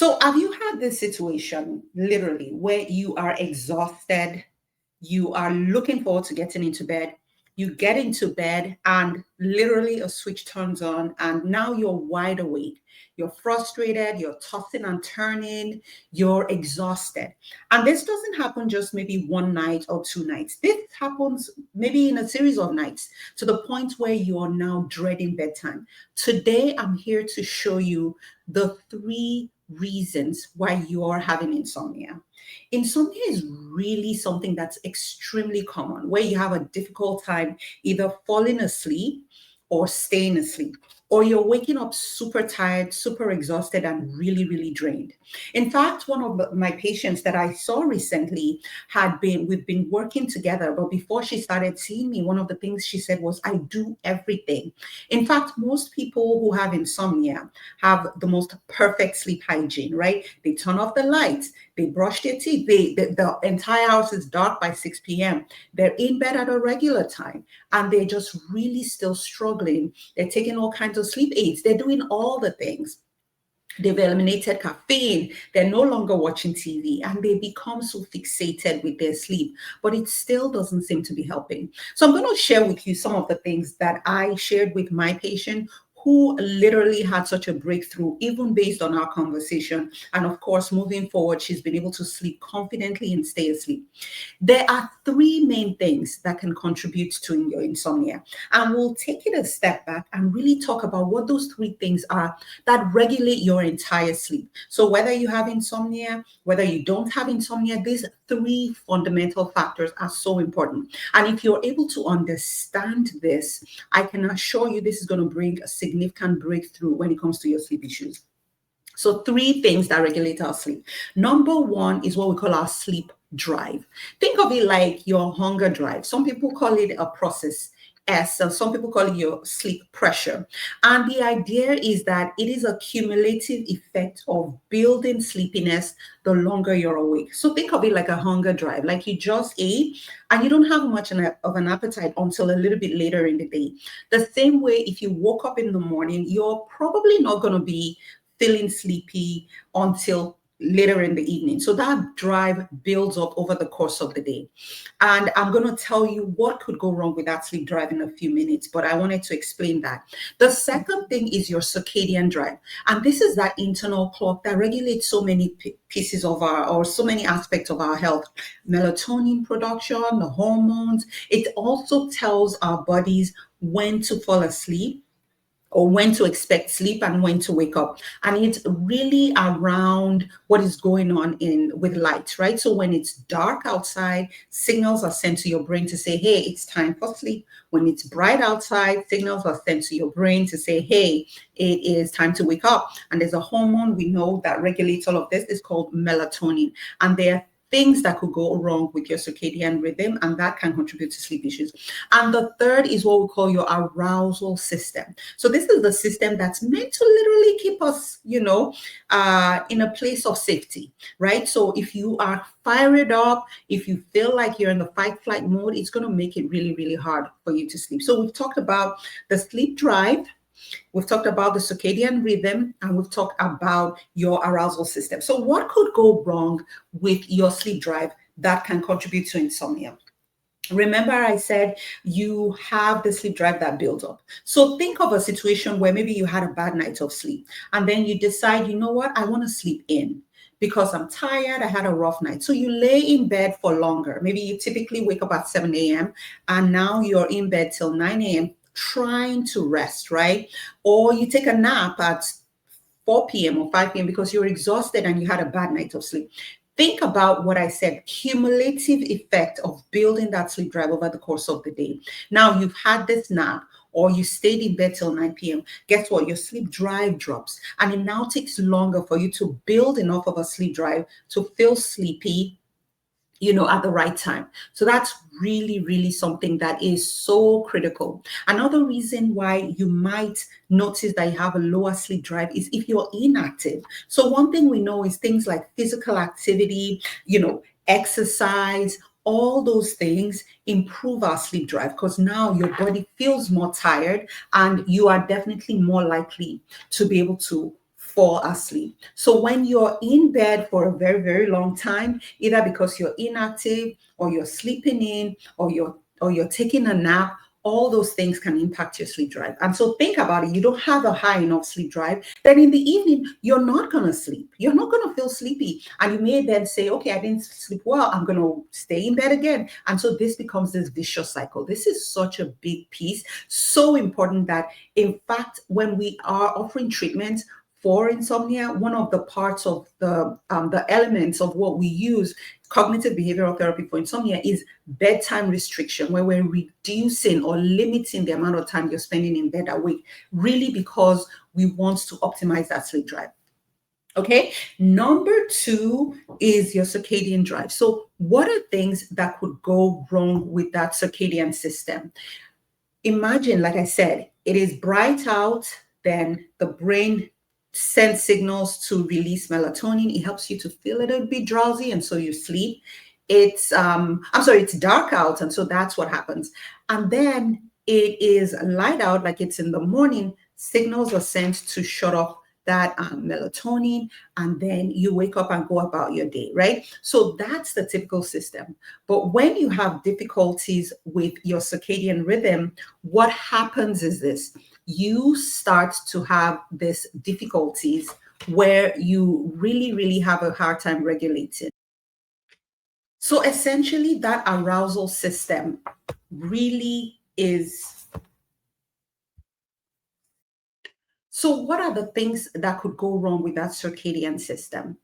So, have you had this situation literally where you are exhausted, you are looking forward to getting into bed, you get into bed, and literally a switch turns on, and now you're wide awake? You're frustrated, you're tossing and turning, you're exhausted. And this doesn't happen just maybe one night or two nights. This happens maybe in a series of nights to the point where you are now dreading bedtime. Today, I'm here to show you the three reasons why you're having insomnia. Insomnia is really something that's extremely common, where you have a difficult time either falling asleep or staying asleep, or you're waking up super tired, super exhausted, and really, really drained. In fact, one of my patients that I saw recently we've been working together, but before she started seeing me, one of the things she said was, I do everything. In fact, most people who have insomnia have the most perfect sleep hygiene, right? They turn off the lights, they brush their teeth, the entire house is dark by 6 p.m. They're in bed at a regular time, and they're just really still struggling. They're taking all kinds of sleep aids, they're doing all the things. They've eliminated caffeine. They're no longer watching TV, and they become so fixated with their sleep, but it still doesn't seem to be helping. So, I'm going to share with you some of the things that I shared with my patient who literally had such a breakthrough, even based on our conversation. And of course, moving forward, she's been able to sleep confidently and stay asleep. There are three main things that can contribute to your insomnia. And we'll take it a step back and really talk about what those three things are that regulate your entire sleep. So, whether you have insomnia, whether you don't have insomnia, these three fundamental factors are so important. And if you're able to understand this, I can assure you this is going to bring a significant breakthrough when it comes to your sleep issues. So, three things that regulate our sleep. Number one is what we call our sleep drive. Think of it like your hunger drive. Some people call it a process S, and some people call it your sleep pressure. And the idea is that it is a cumulative effect of building sleepiness the longer you're awake. So think of it like a hunger drive, like you just ate and you don't have much of an appetite until a little bit later in the day. The same way, if you woke up in the morning, you're probably not going to be feeling sleepy until later in the evening. So that drive builds up over the course of the day. And I'm going to tell you what could go wrong with that sleep drive in a few minutes, but I wanted to explain that. The second thing is your circadian drive. And this is that internal clock that regulates so many pieces of or so many aspects of our health. Melatonin production, the hormones. It also tells our bodies when to fall asleep, or when to expect sleep and when to wake up. And it's really around what is going on with light, right? So when it's dark outside, signals are sent to your brain to say, hey, it's time for sleep. When it's bright outside, signals are sent to your brain to say, hey, it is time to wake up. And there's a hormone we know that regulates all of this. It's called melatonin. And there are things that could go wrong with your circadian rhythm, and that can contribute to sleep issues. And the third is what we call your arousal system. So this is the system that's meant to literally keep us, in a place of safety, right? So if you are fired up, if you feel like you're in the fight flight mode, it's going to make it really, really hard for you to sleep. So we've talked about the sleep drive, we've talked about the circadian rhythm, and we've talked about your arousal system. So what could go wrong with your sleep drive that can contribute to insomnia? Remember, I said you have the sleep drive that builds up. So think of a situation where maybe you had a bad night of sleep, and then you decide, you know what, I want to sleep in because I'm tired, I had a rough night. So you lay in bed for longer. Maybe you typically wake up at 7 a.m. and now you're in bed till 9 a.m. trying to rest, right? Or you take a nap at 4 p.m. or 5 p.m. because you're exhausted and you had a bad night of sleep. Think about what I said, cumulative effect of building that sleep drive over the course of the day. Now you've had this nap, or you stayed in bed till 9 p.m. Guess what? Your sleep drive drops. And it now takes longer for you to build enough of a sleep drive to feel sleepy, at the right time. So that's really, really something that is so critical. Another reason why you might notice that you have a lower sleep drive is if you're inactive. So one thing we know is things like physical activity, exercise, all those things improve our sleep drive because now your body feels more tired and you are definitely more likely to be able to fall asleep. So when you're in bed for a very, very long time, either because you're inactive or you're sleeping in or you're taking a nap, all those things can impact your sleep drive. And so think about it. You don't have a high enough sleep drive, then in the evening, you're not going to sleep. You're not going to feel sleepy. And you may then say, okay, I didn't sleep well. I'm going to stay in bed again. And so this becomes this vicious cycle. This is such a big piece, so important that, in fact, when we are offering treatment for insomnia, one of the parts of the elements of what we use, cognitive behavioral therapy for insomnia, is bedtime restriction, where we're reducing or limiting the amount of time you're spending in bed awake, really because we want to optimize that sleep drive. Okay. Number 2 is your circadian drive. So what are things that could go wrong with that circadian system? Imagine, like I said, it is bright out, then the brain sends signals to release melatonin. It helps you to feel a little bit drowsy, and so you sleep. It's dark out, and so that's what happens. And then it is light out, like it's in the morning. Signals are sent to shut off that melatonin, and then you wake up and go about your day, right? So that's the typical system. But when you have difficulties with your circadian rhythm, what happens is this: you start to have these difficulties where you really, really have a hard time regulating. So essentially, that arousal system really is. So what are the things that could go wrong with that circadian system?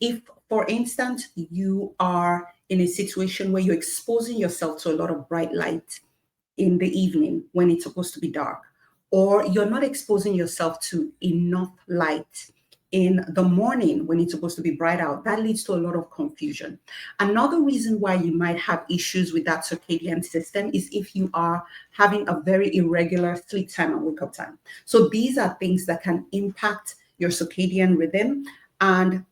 If, for instance, you are in a situation where you're exposing yourself to a lot of bright light in the evening when it's supposed to be dark, or you're not exposing yourself to enough light in the morning when it's supposed to be bright out, that leads to a lot of confusion. Another reason why you might have issues with that circadian system is if you are having a very irregular sleep time and wake up time. So these are things that can impact your circadian rhythm, and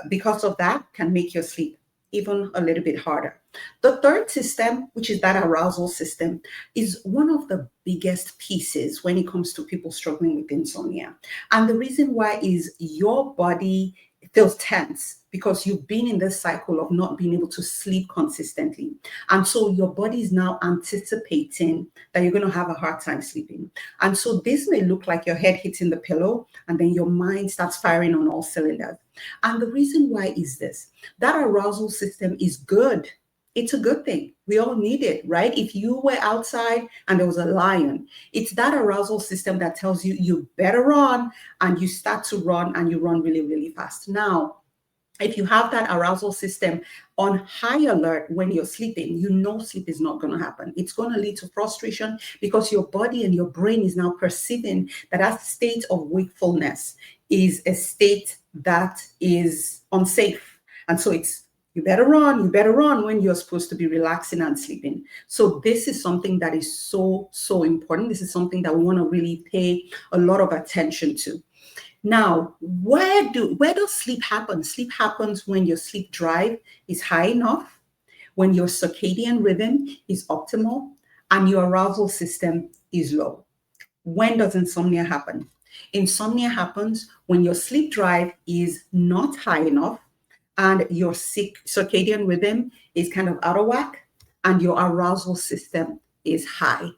because of that, can make your sleep even a little bit harder. The third system, which is that arousal system, is one of the biggest pieces when it comes to people struggling with insomnia. And the reason why is your body feels tense because you've been in this cycle of not being able to sleep consistently. And so your body is now anticipating that you're going to have a hard time sleeping. And so this may look like your head hitting the pillow and then your mind starts firing on all cylinders. And the reason why is this: that arousal system is good. It's a good thing. We all need it, right? If you were outside and there was a lion, it's that arousal system that tells you you better run, and you start to run, and you run really, really fast. Now, if you have that arousal system on high alert when you're sleeping, you know sleep is not going to happen. It's going to lead to frustration because your body and your brain is now perceiving that that state of wakefulness is a state that is unsafe. And so it's, you better run when you're supposed to be relaxing and sleeping. So this is something that is so, so important. This is something that we want to really pay a lot of attention to. Now, where does sleep happen? Sleep happens when your sleep drive is high enough, when your circadian rhythm is optimal, and your arousal system is low. When does insomnia happen? Insomnia happens when your sleep drive is not high enough, and your circadian rhythm is kind of out of whack, and your arousal system is high.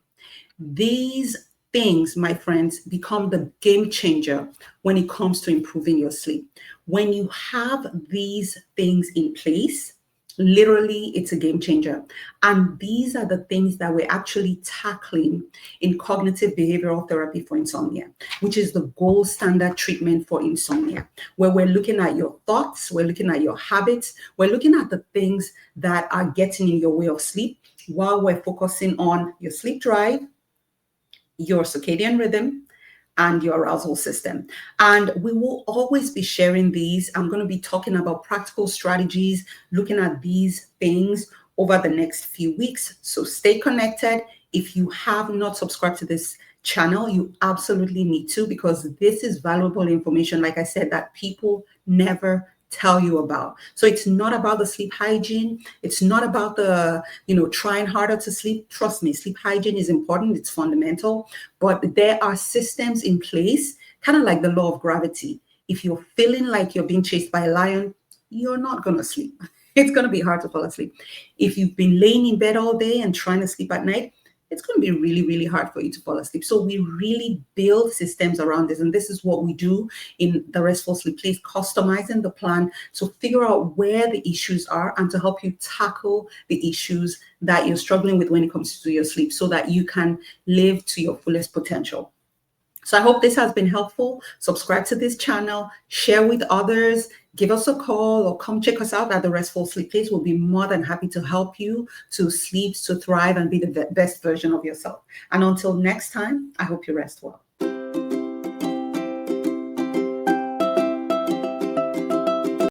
These things, my friends, become the game changer when it comes to improving your sleep. When you have these things in place, literally, it's a game changer. And these are the things that we're actually tackling in cognitive behavioral therapy for insomnia, which is the gold standard treatment for insomnia, where we're looking at your thoughts, we're looking at your habits, we're looking at the things that are getting in your way of sleep, while we're focusing on your sleep drive, your circadian rhythm, and your arousal system. And we will always be sharing these. I'm going to be talking about practical strategies, looking at these things over the next few weeks. So stay connected. If you have not subscribed to this channel, you absolutely need to, because this is valuable information, like I said, that people never tell you about. So it's not about the sleep hygiene. It's not about the, trying harder to sleep. Trust me, sleep hygiene is important. It's fundamental. But there are systems in place, kind of like the law of gravity. If you're feeling like you're being chased by a lion, you're not going to sleep. It's going to be hard to fall asleep. If you've been laying in bed all day and trying to sleep at night, it's going to be really, really hard for you to fall asleep. So we really build systems around this. And this is what we do in the Restful Sleep Place, customizing the plan to figure out where the issues are and to help you tackle the issues that you're struggling with when it comes to your sleep so that you can live to your fullest potential. So I hope this has been helpful. Subscribe to this channel, share with others, give us a call, or come check us out at the Restful Sleep Place. We'll be more than happy to help you to sleep, to thrive, and be the best version of yourself. And until next time, I hope you rest well.